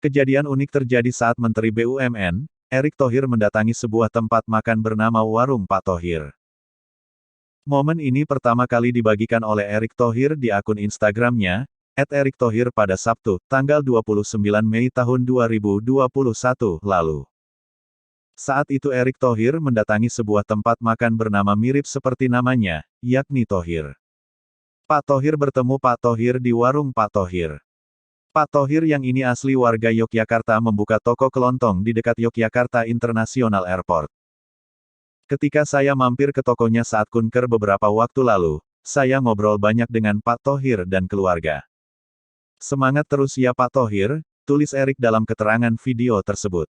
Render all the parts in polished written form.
Kejadian unik terjadi saat Menteri BUMN, Erick Thohir mendatangi sebuah tempat makan bernama Warung Pak Thohir. Momen ini pertama kali dibagikan oleh Erick Thohir di akun Instagramnya, @erickthohir pada Sabtu, tanggal 29 Mei tahun 2021 lalu. Saat itu Erick Thohir mendatangi sebuah tempat makan bernama mirip seperti namanya, yakni Thohir. Pak Thohir bertemu Pak Thohir di Warung Pak Thohir. Pak Thohir yang ini asli warga Yogyakarta membuka toko kelontong di dekat Yogyakarta International Airport. Ketika saya mampir ke tokonya saat kunker beberapa waktu lalu, saya ngobrol banyak dengan Pak Thohir dan keluarga. Semangat terus ya Pak Thohir, tulis Erick dalam keterangan video tersebut.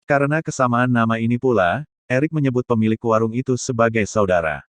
Karena kesamaan nama ini pula, Erick menyebut pemilik warung itu sebagai saudara.